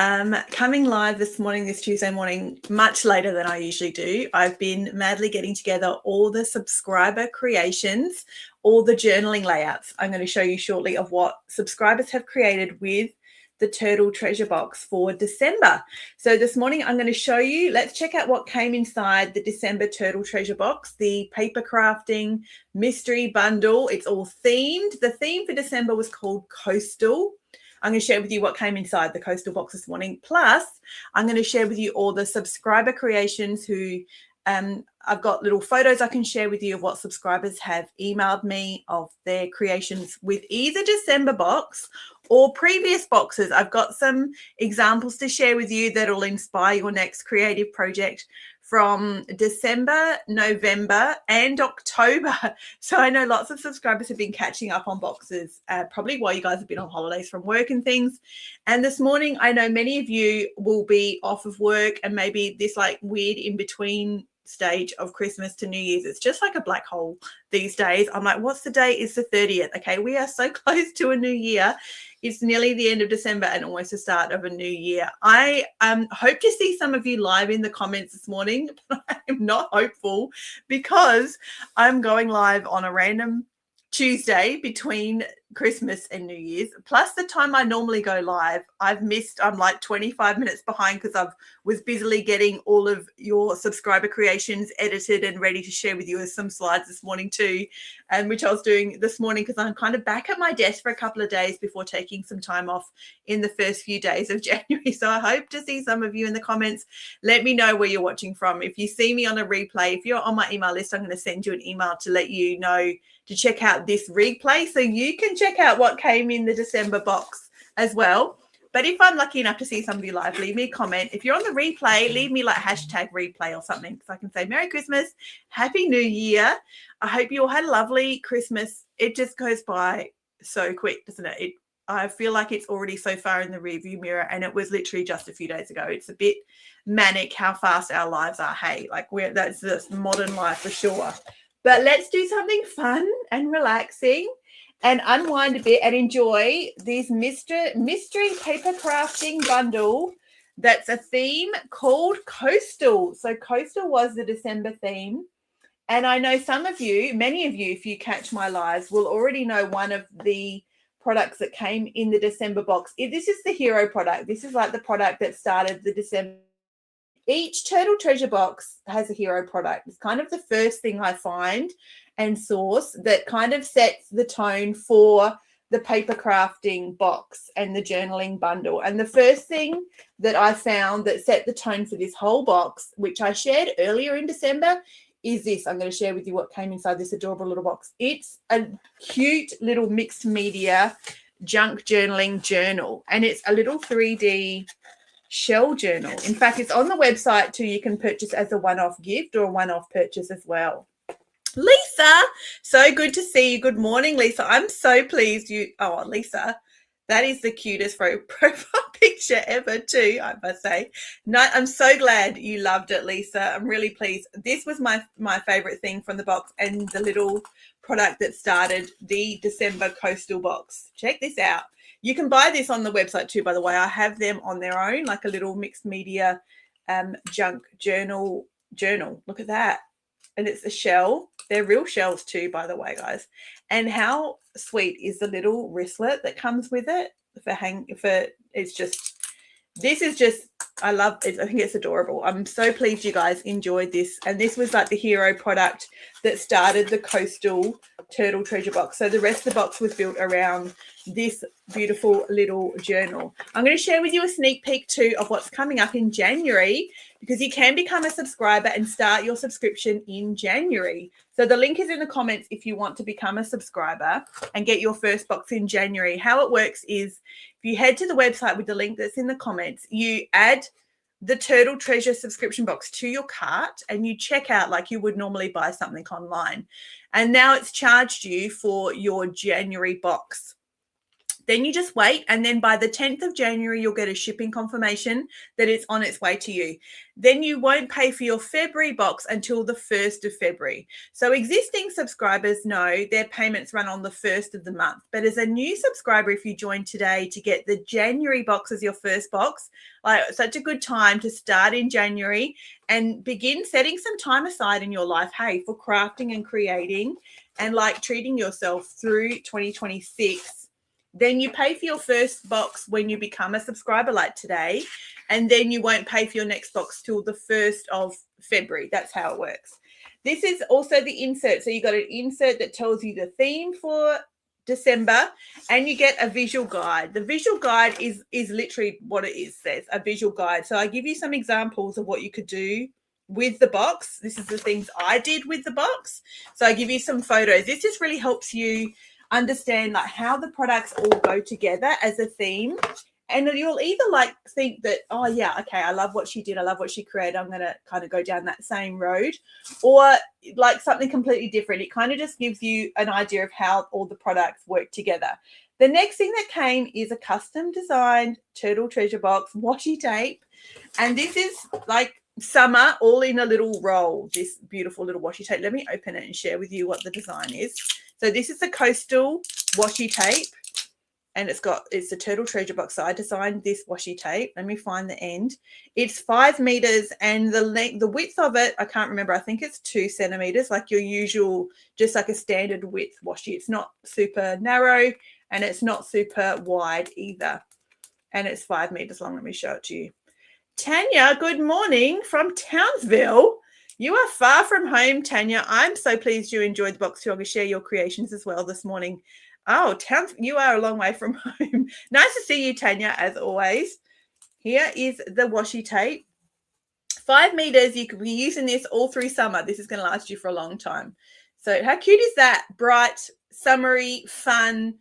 Coming live this morning, this Tuesday morning, much later than I usually do. I've been madly getting together all the subscriber creations, all the journaling layouts. I'm going to show you shortly of what subscribers have created with the Turtle Treasure Box for December. So this morning I'm going to show you, let's check out what came inside the December Turtle Treasure Box, the paper crafting mystery bundle. It's all themed. The theme for December was called Coastal. I'm going to share with you what came inside the Coastal box this morning. Plus, I'm going to share with you all the subscriber creations who I've got little photos I can share with you of what subscribers have emailed me of their creations with either December box or previous boxes. I've got some examples to share with you that will inspire your next creative project from December, November, and October. So I know lots of subscribers have been catching up on boxes, probably while you guys have been on holidays from work and things. And this morning, I know many of you will be off of work and maybe this like weird in between stage of Christmas to New Year's. It's just like a black hole these days. I'm like, what's the date? It's the 30th. Okay, we are so close to a new year. It's nearly the end of December and almost the start of a new year. I hope to see some of you live in the comments this morning, but I am not hopeful because I'm going live on a random Tuesday between Christmas and New Year's, plus the time I normally go live. I'm like 25 minutes behind because I was busily getting all of your subscriber creations edited and ready to share with you with some slides this morning too, and which I was doing this morning because I'm kind of back at my desk for a couple of days before taking some time off in the first few days of January. So I hope to see some of you in the comments. Let me know where you're watching from. If you see me on a replay, if you're on my email list, I'm going to send you an email to let you know to check out this replay so you can check out what came in the December box as well. But if I'm lucky enough to see some of you live, leave me a comment. If you're on the replay, leave me like hashtag replay or something so I can say Merry Christmas, Happy New Year. I hope you all had a lovely Christmas. It just goes by so quick, doesn't it? I feel like it's already so far in the rearview mirror, and it was literally just a few days ago. It's a bit manic how fast our lives are. Hey, like that's this modern life for sure. But let's do something fun and relaxing and unwind a bit and enjoy this mystery paper crafting bundle that's a theme called Coastal. So Coastal was the December theme. And I know some of you, many of you, if you catch my lives, will already know one of the products that came in the December box. This is the hero product. This is like the product that started the December. Each Turtle Treasure Box has a hero product. It's kind of the first thing I find and source that kind of sets the tone for the paper crafting box and the journaling bundle. And the first thing that I found that set the tone for this whole box, which I shared earlier in December, is this. I'm going to share with you what came inside this adorable little box. It's a cute little mixed media junk journaling journal, and it's a little 3D shell journal. In fact, it's on the website too. You can purchase as a one-off gift or a one-off purchase as well. Lisa, so good to see you. Good morning, Lisa. I'm so pleased Lisa, that is the cutest profile picture ever too, I must say. No, I'm so glad you loved it, Lisa. I'm really pleased. This was my favorite thing from the box and the little product that started the December Coastal box. Check this out. You can buy this on the website too, by the way. I have them on their own, like a little mixed media junk journal. Look at that. And it's a shell. They're real shells too, by the way, guys. And how sweet is the little wristlet that comes with it I love it. I think it's adorable. I'm so pleased you guys enjoyed this. And this was like the hero product that started the Coastal Turtle Treasure Box. So the rest of the box was built around this beautiful little journal. I'm going to share with you a sneak peek too of what's coming up in January, because you can become a subscriber and start your subscription in January. So the link is in the comments if you want to become a subscriber and get your first box in January. How it works is if you head to the website with the link that's in the comments, you add the Turtle Treasure subscription box to your cart and you check out like you would normally buy something online. And now it's charged you for your January box. Then you just wait, and then by the 10th of January, you'll get a shipping confirmation that it's on its way to you. Then you won't pay for your February box until the 1st of February. So existing subscribers know their payments run on the 1st of the month. But as a new subscriber, if you join today to get the January box as your first box, like such a good time to start in January and begin setting some time aside in your life, hey, for crafting and creating and like treating yourself through 2026. Then you pay for your first box when you become a subscriber like today, and then you won't pay for your next box till the 1st of February. That's how it works. This is also the insert. So you got an insert that tells you the theme for December, and you get a visual guide. The visual guide is literally what it is, says a visual guide. So I give you some examples of what you could do with the box. This is the things I did with the box. So I give you some photos. This just really helps you understand like how the products all go together as a theme, and you'll either like think that, oh yeah, okay, I love what she did, I love what she created, I'm going to kind of go down that same road, or like something completely different. It kind of just gives you an idea of how all the products work together. The next thing that came is a custom designed turtle treasure box washi tape, and this is like summer all in a little roll, this beautiful little washi tape. Let me open it and share with you what the design is. So this is the coastal washi tape, and it's the turtle treasure box. So I designed this washi tape. Let me find the end. It's 5 meters, and the width of it, I can't remember. I think it's 2 centimeters, like your usual, just like a standard width washi. It's not super narrow and it's not super wide either. And it's 5 meters long. Let me show it to you. Tanya, good morning from Townsville. You are far from home, Tanya. I'm so pleased you enjoyed the box too. I'm going to share your creations as well this morning. Oh, you are a long way from home. Nice to see you, Tanya, as always. Here is the washi tape. 5 meters. You could be using this all through summer. This is going to last you for a long time. So how cute is that? Bright, summery, fun,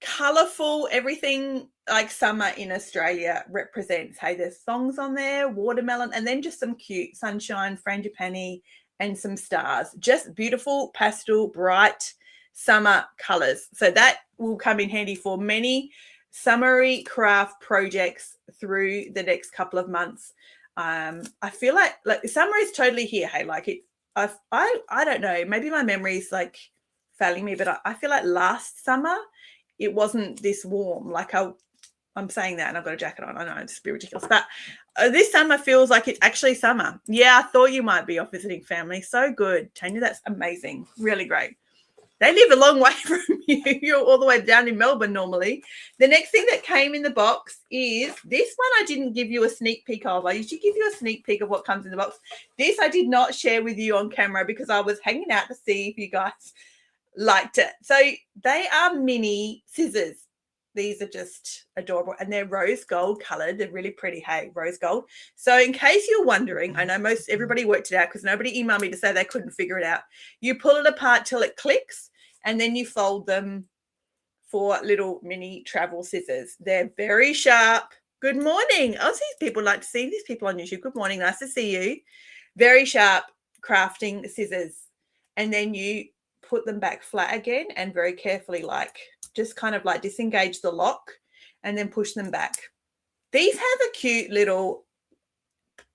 colourful, everything like summer in Australia represents. Hey, there's songs on there, watermelon, and then just some cute sunshine, frangipani, and some stars. Just beautiful pastel, bright summer colours. So that will come in handy for many summery craft projects through the next couple of months. I feel like summer is totally here. Hey, like it. I don't know. Maybe my memory is like failing me, but I feel like last summer it wasn't this warm. Like I'm saying that and I've got a jacket on. I know it's a bit ridiculous, but this summer feels like it's actually summer. Yeah, I thought you might be off visiting family. So good, Tanya. That's amazing. Really great. They live a long way from you. You're all the way down in Melbourne normally. The next thing that came in the box is this one. I didn't give you a sneak peek of. I usually give you a sneak peek of what comes in the box. This I did not share with you on camera because I was hanging out to see if you guys liked it. So they are mini scissors. These are just adorable, and they're rose gold colored. They're really pretty. Hey, rose gold. So in case you're wondering, I know everybody worked it out because nobody emailed me to say they couldn't figure it out. You pull it apart till it clicks, and then you fold them for little mini travel scissors. They're very sharp. Good morning. Oh, these people like to see these people on YouTube. Good morning. Nice to see you. Very sharp crafting scissors. And then you put them back flat again and very carefully just kind of like disengage the lock and then push them back. These have a cute little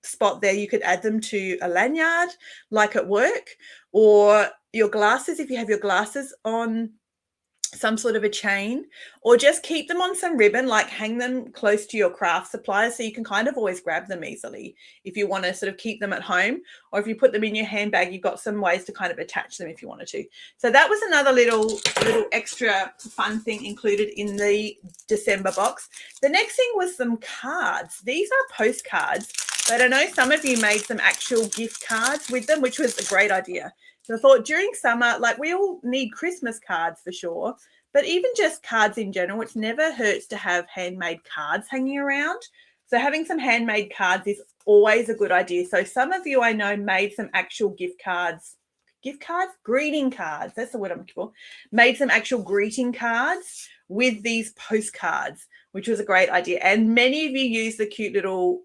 spot there. You could add them to a lanyard like at work, or your glasses if you have your glasses on some sort of a chain, or just keep them on some ribbon, like hang them close to your craft supplies so you can kind of always grab them easily if you want to sort of keep them at home, or if you put them in your handbag, you've got some ways to kind of attach them if you wanted to. So that was another little extra fun thing included in the December box. The next thing was some cards. These are postcards, but I know some of you made some actual gift cards with them, which was a great idea. So I thought during summer, like we all need Christmas cards for sure, but even just cards in general, it never hurts to have handmade cards hanging around. So having some handmade cards is always a good idea. So some of you I know made some actual greeting cards. That's the word I'm looking for. Made some actual greeting cards with these postcards, which was a great idea. And many of you use the cute little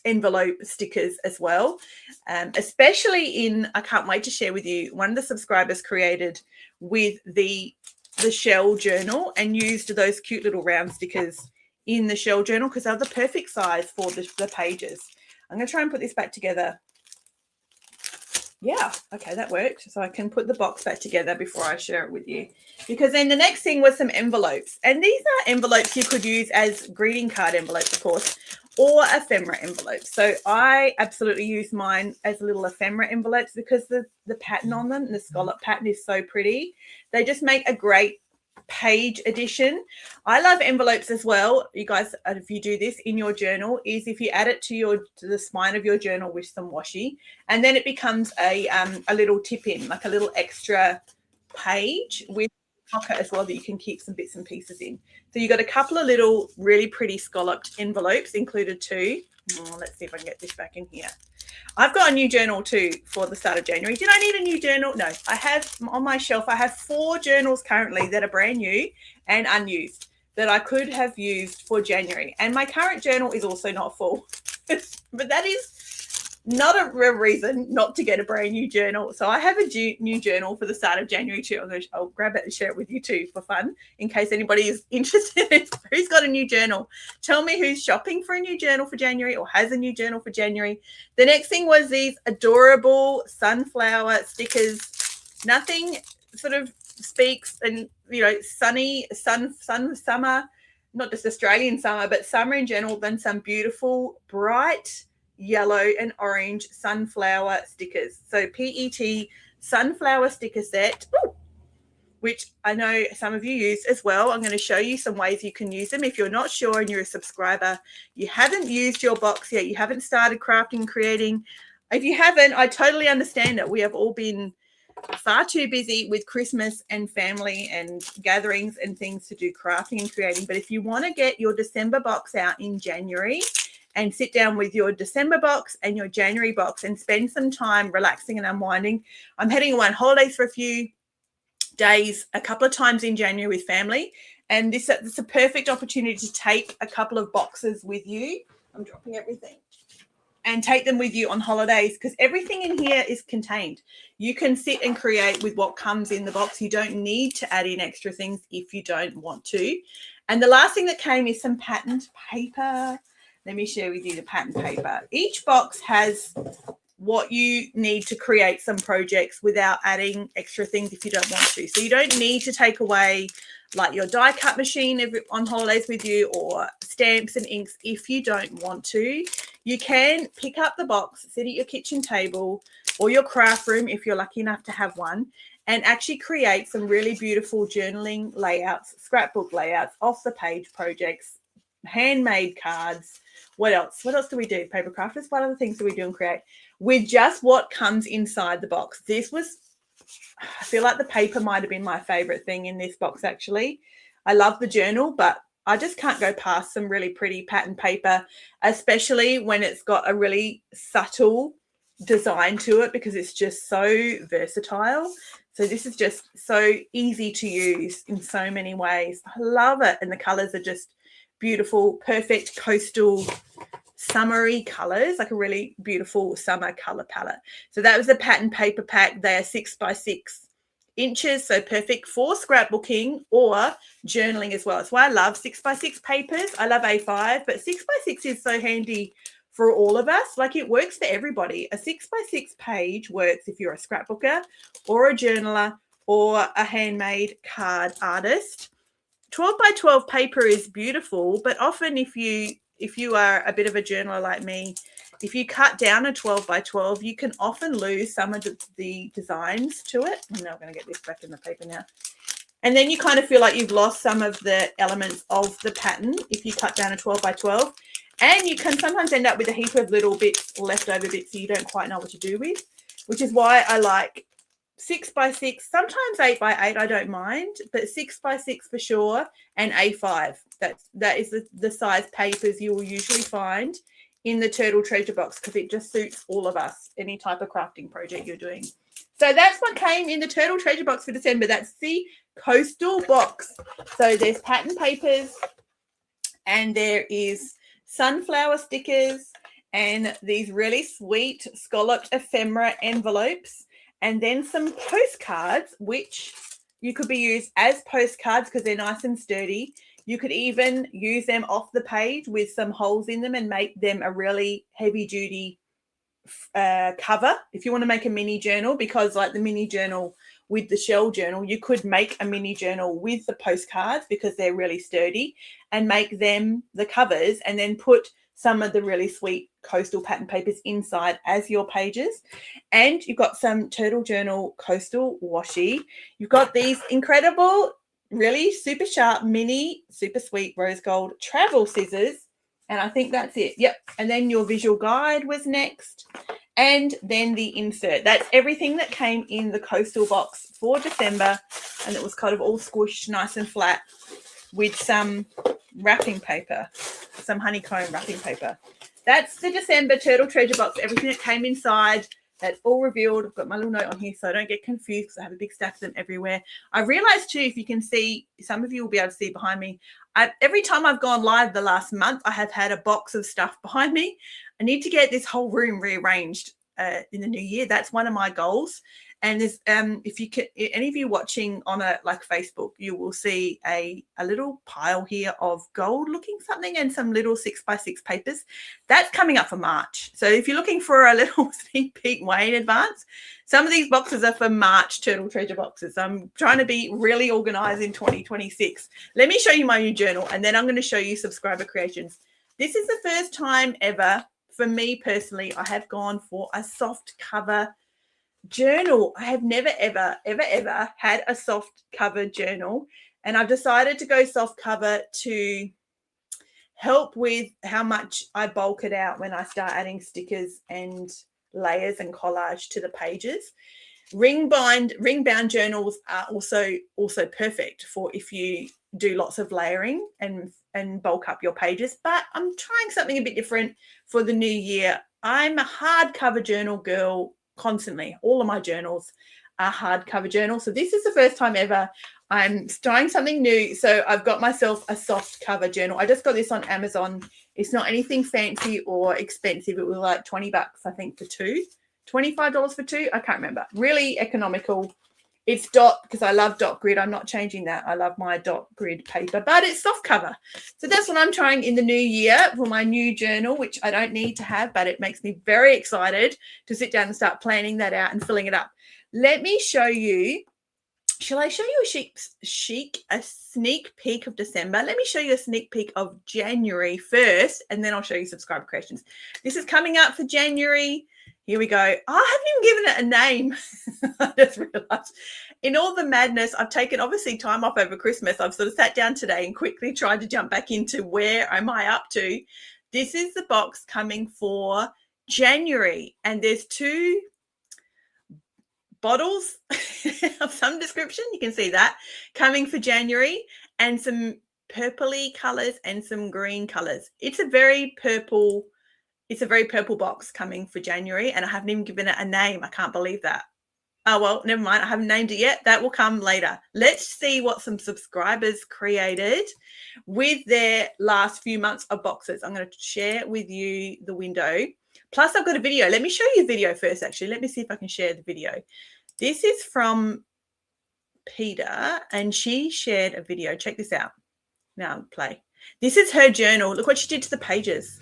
envelope stickers as well, especially I can't wait to share with you, one of the subscribers created with the the shell journal and used those cute little round stickers in the shell journal because they're the perfect size for the pages. I'm going to try and put this back together. Yeah, okay, that worked. So I can put the box back together before I share it with you. Because then the next thing was some envelopes. And these are envelopes you could use as greeting card envelopes, of course, or ephemera envelopes. So I absolutely use mine as little ephemera envelopes because the pattern on them, the scallop pattern, is so pretty. They just make a great page addition. I love envelopes as well. You guys, if you do this in your journal, is if you add it to the spine of your journal with some washi, and then it becomes a little tip in, like a little extra page with pocket as well that you can keep some bits and pieces in. So you got a couple of little really pretty scalloped envelopes included too. Let's see if I can get this back in here. I've got a new journal too for the start of January. Did I need a new journal? No, I have on my shelf, I have 4 journals currently that are brand new and unused that I could have used for January. And my current journal is also not full, but that is not a real reason not to get a brand new journal. So I have a new journal for the start of January too. I'll grab it and share it with you too for fun in case anybody is interested. Who's got a new journal? Tell me who's shopping for a new journal for January or has a new journal for January. The next thing was these adorable sunflower stickers. Nothing sort of speaks and, you know, sunny summer, not just Australian summer, but summer in general, than some beautiful bright yellow and orange sunflower stickers. So PET sunflower sticker set, which I know some of you use as well. I'm going to show you some ways you can use them. If you're not sure and you're a subscriber, you haven't used your box yet, you haven't started crafting and creating. If you haven't, I totally understand it. We have all been far too busy with Christmas and family and gatherings and things to do crafting and creating. But if you want to get your December box out in January and sit down with your December box and your January box and spend some time relaxing and unwinding. I'm heading away on holidays for a few days, a couple of times in January with family. And this is a perfect opportunity to take a couple of boxes with you. I'm dropping everything. And take them with you on holidays because everything in here is contained. You can sit and create with what comes in the box. You don't need to add in extra things if you don't want to. And the last thing that came is some patterned paper. Let me share with you the pattern paper. Each box has what you need to create some projects without adding extra things if you don't want to. So you don't need to take away like your die cut machine on holidays with you or stamps and inks if you don't want to. You can pick up the box, sit at your kitchen table or your craft room if you're lucky enough to have one, and actually create some really beautiful journaling layouts, scrapbook layouts, off the page projects, handmade cards. What else? What else do we do? Paper crafters. What other things do we do and create with just what comes inside the box? This was, I feel like the paper might have been my favorite thing in this box, actually. I love the journal, but I just can't go past some really pretty pattern paper, especially when it's got a really subtle design to it because it's just so versatile. So this is just so easy to use in so many ways. I love it. And the colors are just beautiful, perfect coastal summery colors, like a really beautiful summer color palette. So that was the pattern paper pack. They are 6 by 6 inches, so perfect for scrapbooking or journaling as well. That's why I love 6 by 6 papers. I love A5, but 6 by 6 is so handy for all of us. Like it works for everybody. A 6 by 6 page works if you're a scrapbooker or a journaler or a handmade card artist. 12 by 12 paper is beautiful, but often if you are a bit of a journaler like me, if you cut down a 12 by 12, you can often lose some of the designs to it. I'm now going to get this back in the paper now. And then you kind of feel like you've lost some of the elements of the pattern if you cut down a 12 by 12. And you can sometimes end up with a heap of little bits, leftover bits that you don't quite know what to do with, which is why I like 6 by 6, sometimes 8 by 8, I don't mind, but 6 by 6 for sure, and A5. That is the size papers you will usually find in the Turtle Treasure Box because it just suits all of us, any type of crafting project you're doing. So that's what came in the Turtle Treasure Box for December. That's the coastal box. So there's pattern papers and there is sunflower stickers and these really sweet scalloped ephemera envelopes. And then some postcards, which You could be used as postcards because they're nice and sturdy. You could even use them off the page with some holes in them and make them a really heavy duty cover if you want to make a mini journal, because like the mini journal with the shell journal, you could make a mini journal with the postcards because they're really sturdy and make them the covers, and then put some of the really sweet coastal pattern papers inside as your pages. And you've got some Turtle Journal coastal washi. You've got these incredible, really super sharp, mini, super sweet rose gold travel scissors. And I think that's it. Yep. And then your visual guide was next. And then the insert. That's everything that came in the coastal box for December. And it was kind of all squished nice and flat with some wrapping paper, some honeycomb wrapping paper. That's the December Turtle Treasure Box. Everything that came inside. That's all revealed. I've got my little note on here so I don't get confused because I have a big stack of them everywhere. I realized too, if you can see, some of you will be able to see behind me, every time I've gone live the last month, I have had a box of stuff behind me. I need to get this whole room rearranged in the new year. That's one of my goals. And there's, if you can, any of you watching on a like Facebook, you will see a little pile here of gold looking something and some little 6x6 papers. That's coming up for March. So if you're looking for a little sneak peek way in advance, some of these boxes are for March Turtle Treasure boxes. I'm trying to be really organized in 2026. Let me show you my new journal, and then I'm going to show you Subscriber Creations. This is the first time ever for me personally I have gone for a soft cover journal. I have never, ever, ever, ever had a soft cover journal, and I've decided to go soft cover to help with how much I bulk it out when I start adding stickers and layers and collage to the pages. Ring bound journals are also perfect for if you do lots of layering and bulk up your pages, but I'm trying something a bit different for the new year. I'm a hardcover journal girl constantly. All of my journals are hardcover journals. So this is the first time ever I'm trying something new. So I've got myself a soft cover journal. I just got this on Amazon. It's not anything fancy or expensive. It was like $20, I think, for two. $25 for two. I can't remember. Really economical. It's dot, because I love dot grid. I'm not changing that. I love my dot grid paper, but it's soft cover. So that's what I'm trying in the new year for my new journal, which I don't need to have, but it makes me very excited to sit down and start planning that out and filling it up. Let me show you. Shall I show you a sneak peek of December? Let me show you a sneak peek of January first, and then I'll show you Subscriber Creations. This is coming up for January. Here we go. Oh, I haven't even given it a name. I just realized. In all the madness, I've taken obviously time off over Christmas. I've sort of sat down today and quickly tried to jump back into where am I up to. This is the box coming for January, and there's two bottles of some description. You can see that coming for January, and some purpley colors and some green colors. It's a very purple box coming for January, and I haven't even given it a name. I can't believe that. Oh, well, never mind. I haven't named it yet. That will come later. Let's see what some subscribers created with their last few months of boxes. I'm going to share with you the window. Plus, I've got a video. Let me show you a video first, actually. Let me see if I can share the video. This is from Peter, and she shared a video. Check this out. Now, play. This is her journal. Look what she did to the pages.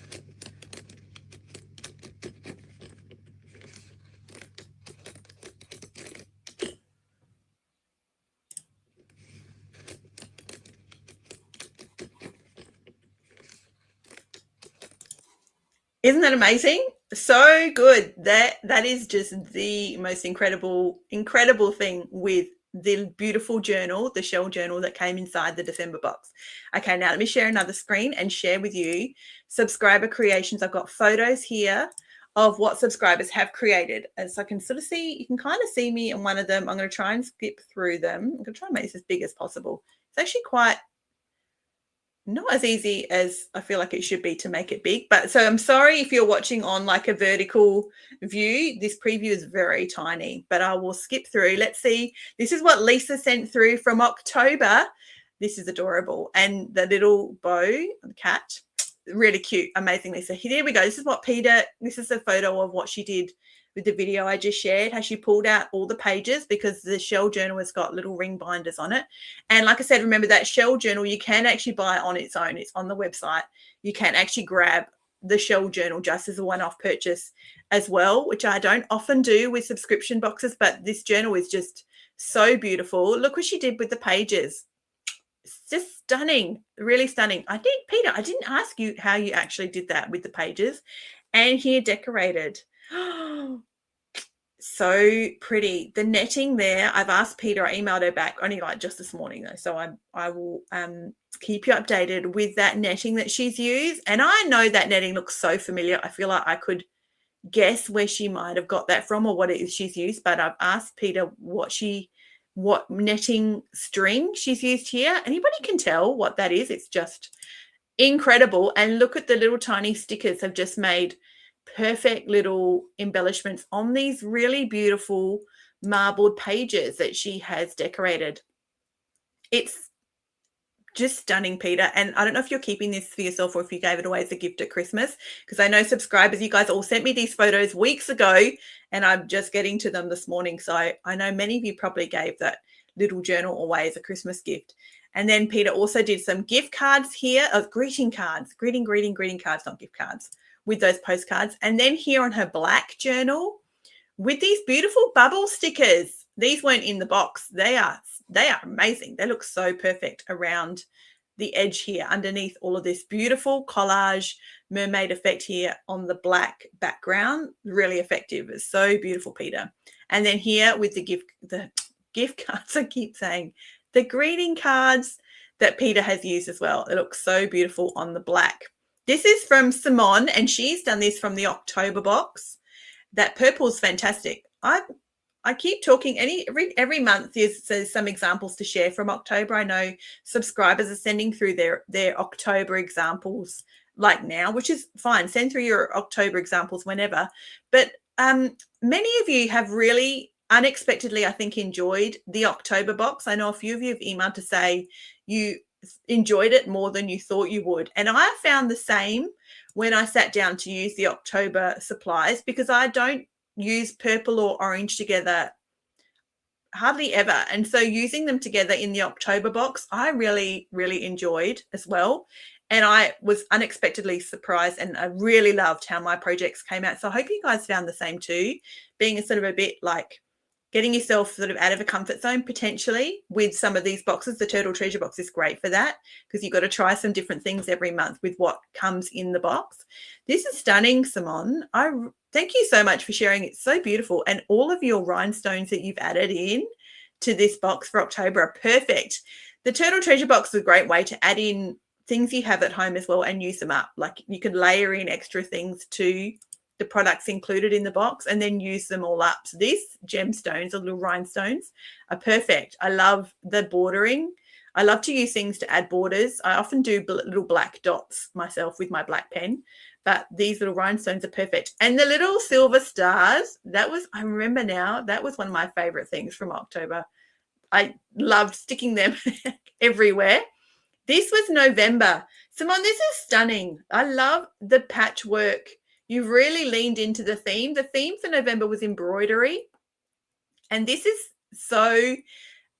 Isn't that amazing? So good. That is just the most incredible thing with the beautiful journal, the shell journal that came inside the December box. Okay, now let me share another screen and share with you Subscriber Creations. I've got photos here of what subscribers have created. And so I can sort of see, you can kind of see me in one of them. I'm going to try and skip through them. I'm going to try and make this as big as possible. It's actually quite not as easy as I feel like it should be to make it big. But so I'm sorry if you're watching on like a vertical view. This preview is very tiny, but I will skip through. Let's see. This is what Lisa sent through from October. This is adorable. And the little bow, the cat, really cute, amazingly. So here we go. This is a photo of what she did with the video I just shared, how she pulled out all the pages because the shell journal has got little ring binders on it. And like I said, remember that shell journal, you can actually buy on its own. It's on the website. You can actually grab the shell journal just as a one-off purchase as well, which I don't often do with subscription boxes, but this journal is just so beautiful. Look what she did with the pages. It's just stunning, really stunning. I think, Peter, I didn't ask you how you actually did that with the pages. And here decorated. So pretty. The netting there, I've asked Peter, I emailed her back only like just this morning though. So I will keep you updated with that netting that she's used. And I know that netting looks so familiar. I feel like I could guess where she might have got that from or what it is she's used, but I've asked Peter what netting string she's used here. Anybody can tell what that is. It's just incredible. And look at the little tiny stickers have just made perfect little embellishments on these really beautiful marbled pages that she has decorated. It's just stunning, Peter. And I don't know if you're keeping this for yourself or if you gave it away as a gift at Christmas, because I know subscribers, you guys all sent me these photos weeks ago and I'm just getting to them this morning. So I know many of you probably gave that little journal away as a Christmas gift. And then Peter also did some gift cards here of greeting cards, greeting cards, not gift cards, with those postcards. And then here on her black journal with these beautiful bubble stickers. These weren't in the box. They are amazing. They look so perfect around the edge here underneath all of this beautiful collage mermaid effect here on the black background. Really effective. It's so beautiful, Peter. And then here with the gift cards, I keep saying, the greeting cards that Peter has used as well. It looks so beautiful on the black. This is from Simone, and she's done this from the October box. That purple is fantastic. I keep talking every month. There's some examples to share from October. I know subscribers are sending through their October examples like now, which is fine. Send through your October examples whenever. But many of you have really unexpectedly, I think, enjoyed the October box. I know a few of you have emailed to say you enjoyed it more than you thought you would. And I found the same when I sat down to use the October supplies, because I don't use purple or orange together hardly ever. And so using them together in the October box, I really, really enjoyed as well. And I was unexpectedly surprised and I really loved how my projects came out. So I hope you guys found the same too, being a sort of a bit like getting yourself sort of out of a comfort zone potentially with some of these boxes. The Turtle Treasure box is great for that because you've got to try some different things every month with what comes in the box. This is stunning, Simone. Thank you so much for sharing. It's so beautiful. And all of your rhinestones that you've added in to this box for October are perfect. The Turtle Treasure box is a great way to add in things you have at home as well and use them up. Like you could layer in extra things to the products included in the box and then use them all up. So these gemstones or little rhinestones are perfect. I love the bordering. I love to use things to add borders. I often do little black dots myself with my black pen, but these little rhinestones are perfect. And the little silver stars, I remember now, that was one of my favorite things from October. I loved sticking them everywhere. This was November. Simone, this is stunning. I love the patchwork. You've really leaned into the theme. The theme for November was embroidery. And this is so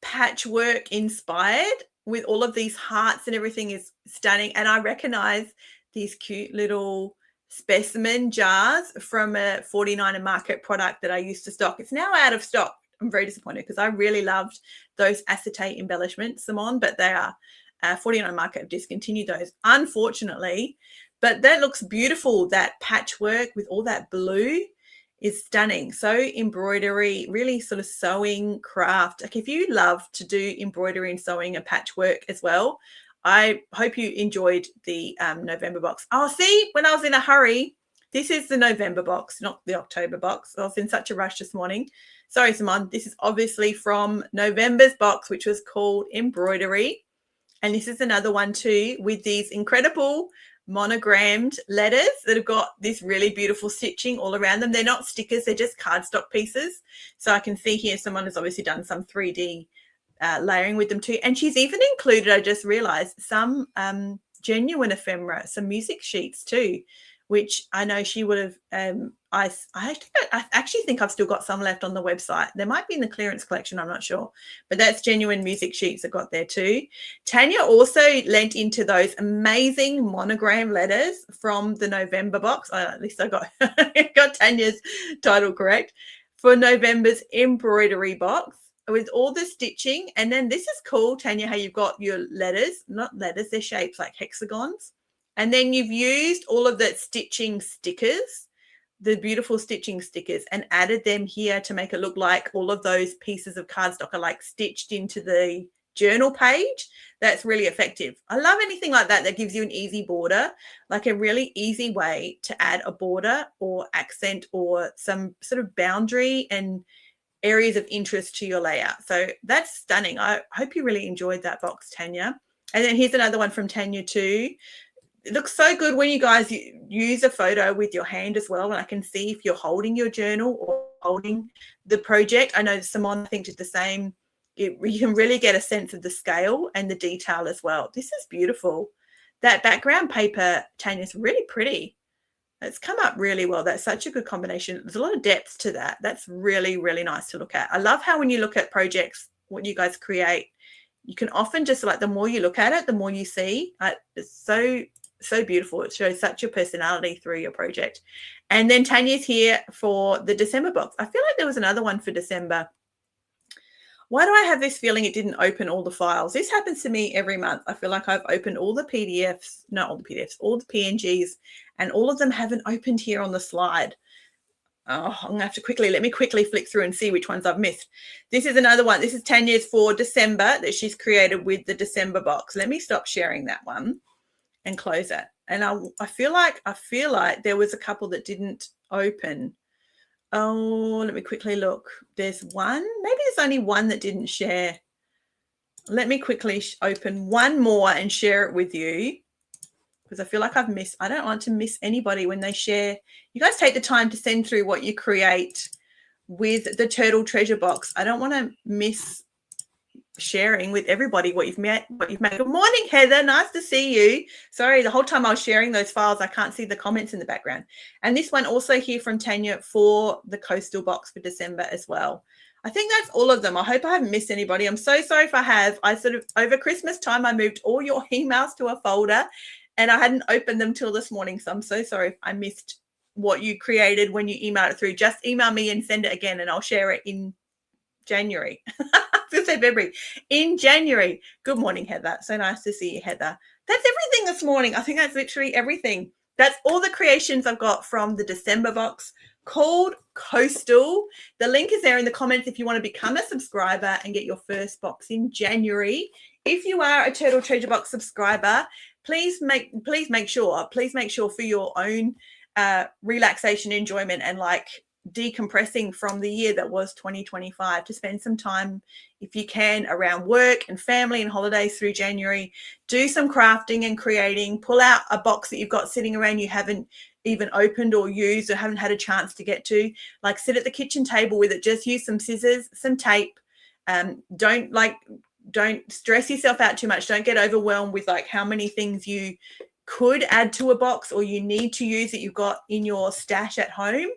patchwork inspired with all of these hearts and everything is stunning. And I recognize these cute little specimen jars from a 49er Market product that I used to stock. It's now out of stock. I'm very disappointed because I really loved those acetate embellishments, Simone, but they are 49er Market have discontinued those, unfortunately. But that looks beautiful. That patchwork with all that blue is stunning. So embroidery, really sort of sewing craft. Like if you love to do embroidery and sewing and patchwork as well, I hope you enjoyed the November box. Oh, see, when I was in a hurry, this is the November box, not the October box. I was in such a rush this morning. Sorry, Simone. This is obviously from November's box, which was called Embroidery. And this is another one too with these incredible monogrammed letters that have got this really beautiful stitching all around them. They're not stickers, they're just cardstock pieces. So I can see here someone has obviously done some 3D layering with them too. And she's even included, I just realized, some genuine ephemera, some music sheets too, which I know she would have. I actually think I've still got some left on the website. There might be in the clearance collection, I'm not sure, but that's genuine music sheets I got there too. Tanya also lent into those amazing monogram letters from the November box. At least I got Tanya's title correct for November's embroidery box with all the stitching. And then this is cool, Tanya, how you've got your letters, not letters, they're shapes like hexagons. And then you've used all of that stitching stickers, the beautiful stitching stickers, and added them here to make it look like all of those pieces of cardstock are like stitched into the journal page. That's really effective. I love anything like that gives you an easy border, like a really easy way to add a border or accent or some sort of boundary and areas of interest to your layout. So that's stunning. I hope you really enjoyed that box, Tanya. And then here's another one from Tanya too. It looks so good when you guys use a photo with your hand as well, and I can see if you're holding your journal or holding the project. I know Simone, I think, did the same. You can really get a sense of the scale and the detail as well. This is beautiful. That background paper, Tanya, is really pretty. It's come up really well. That's such a good combination. There's a lot of depth to that. That's really, really nice to look at. I love how when you look at projects, what you guys create, you can often just the more you look at it, the more you see. It's so beautiful. It shows such a personality through your project. And then Tanya's here for the December box. I feel like there was another one for December. Why do I have this feeling it didn't open all the files? This happens to me every month. I feel like I've opened all the PDFs, not all the PDFs, all the PNGs, and all of them haven't opened here on the slide. Oh, I'm going to have to let me quickly flick through and see which ones I've missed. This is another one. This is Tanya's for December that she's created with the December box. Let me stop sharing that one and close it. And I feel like there was a couple that didn't open. Oh, let me quickly look. There's one. Maybe there's only one that didn't share. Let me quickly open one more and share it with you, because I feel like I don't want to miss anybody when they share. You guys take the time to send through what you create with the Turtle Treasure Box. I don't want to miss sharing with everybody what you've made. Good morning, Heather. Nice to see you. Sorry, the whole time I was sharing those files, I can't see the comments in the background. And this one also here from Tanya for the Coastal box for December as well. I think that's all of them. I hope I haven't missed anybody. I'm so sorry if I have. I over Christmas time, I moved all your emails to a folder and I hadn't opened them till this morning. So I'm so sorry if I missed what you created when you emailed it through. Just email me and send it again and I'll share it in January. February. In January. Good morning, Heather. So nice to see you, Heather. That's everything this morning. I think that's literally everything. That's all the creations I've got from the December box called Coastal. The link is there in the comments if you want to become a subscriber and get your first box in January. If you are a Turtle Treasure Box subscriber, please make sure for your own relaxation, enjoyment, and decompressing from the year that was 2025 to spend some time, if you can, around work and family and holidays through January. Do some crafting and creating. Pull out a box that you've got sitting around you haven't even opened or used or haven't had a chance to get to. Sit at the kitchen table with it. Just use some scissors, some tape. Don't stress yourself out too much. Don't get overwhelmed with how many things you could add to a box or you need to use that you've got in your stash at home.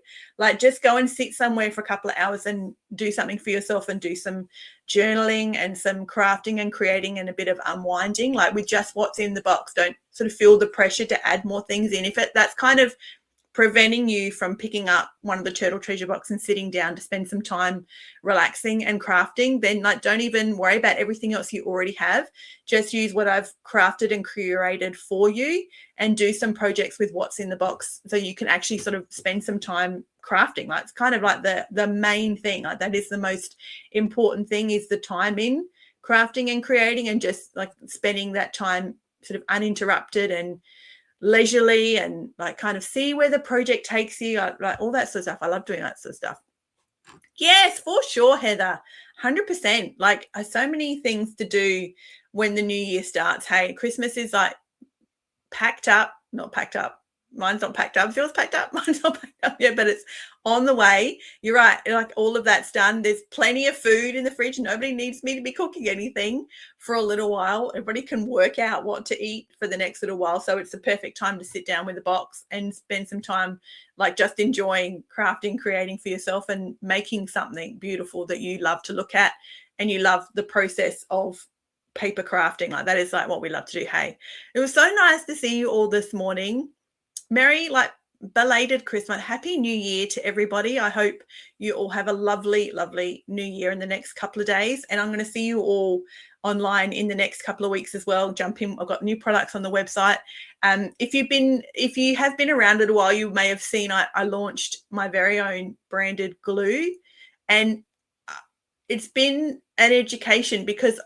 Just go and sit somewhere for a couple of hours and do something for yourself and do some journaling and some crafting and creating and a bit of unwinding, with just what's in the box. Don't sort of feel the pressure to add more things in. If that's kind of preventing you from picking up one of the Turtle Treasure Box and sitting down to spend some time relaxing and crafting, then don't even worry about everything else you already have. Just use what I've crafted and curated for you and do some projects with what's in the box so you can actually sort of spend some time crafting. It's kind of the main thing. That is the most important thing, is the time in crafting and creating, and just spending that time sort of uninterrupted and leisurely and kind of see where the project takes you, all that sort of stuff. I love doing that sort of stuff. Yes, for sure, Heather. 100%. So many things to do when the new year starts. Hey, Christmas is not packed up. Mine's not packed up. Is yours packed up? Mine's not packed up yet, but it's on the way. You're right. Like all of that's done. There's plenty of food in the fridge. Nobody needs me to be cooking anything for a little while. Everybody can work out what to eat for the next little while. So it's the perfect time to sit down with a box and spend some time like just enjoying crafting, creating for yourself and making something beautiful that you love to look at and you love the process of paper crafting. Like that is like what we love to do. Hey, it was so nice to see you all this morning. Merry, like belated Christmas. Happy New Year to everybody. I hope you all have a lovely, lovely New Year in the next couple of days. And I'm going to see you all online in the next couple of weeks as well. Jump in. I've got new products on the website. If you have been around it a while, you may have seen I launched my very own branded glue, and it's been an education because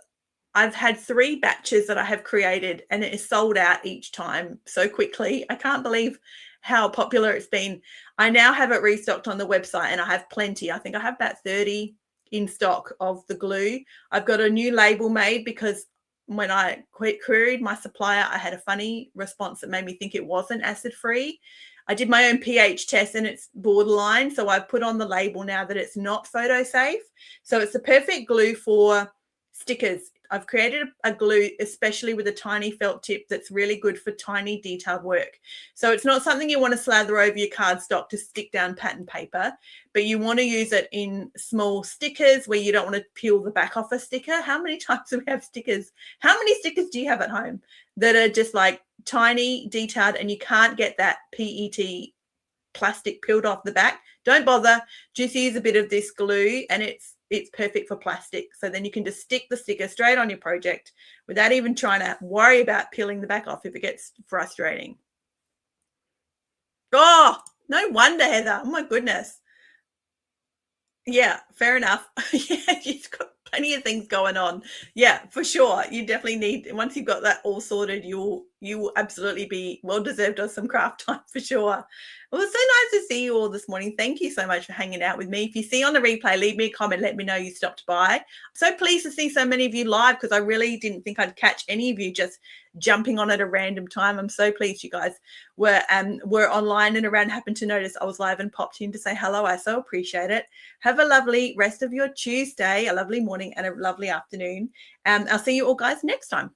I've had 3 batches that I have created and it is sold out each time so quickly. I can't believe how popular it's been. I now have it restocked on the website and I have plenty. I think I have about 30 in stock of the glue. I've got a new label made because when I queried my supplier, I had a funny response that made me think it wasn't acid-free. I did my own pH test and it's borderline. So I've put on the label now that it's not photo safe. So it's the perfect glue for stickers. I've created a glue, especially with a tiny felt tip that's really good for tiny detailed work. So it's not something you want to slather over your cardstock to stick down pattern paper, but you want to use it in small stickers where you don't want to peel the back off a sticker. How many times do we have stickers? How many stickers do you have at home that are just like tiny, detailed, and you can't get that PET plastic peeled off the back? Don't bother. Just use a bit of this glue and it's perfect for plastic. So then you can just stick the sticker straight on your project without even trying to worry about peeling the back off if it gets frustrating. Oh, no wonder, Heather. Oh my goodness. Yeah, fair enough. Yeah, you've got plenty of things going on. Yeah, for sure. You definitely need, once you've got that all sorted, you will absolutely be well deserved of some craft time for sure. It was so nice to see you all this morning. Thank you so much for hanging out with me. If you see on the replay, leave me a comment. Let me know you stopped by. I'm so pleased to see so many of you live because I really didn't think I'd catch any of you just jumping on at a random time. I'm so pleased you guys were online and around, happened to notice I was live and popped in to say hello. I so appreciate it. Have a lovely rest of your Tuesday, a lovely morning and a lovely afternoon. I'll see you all guys next time.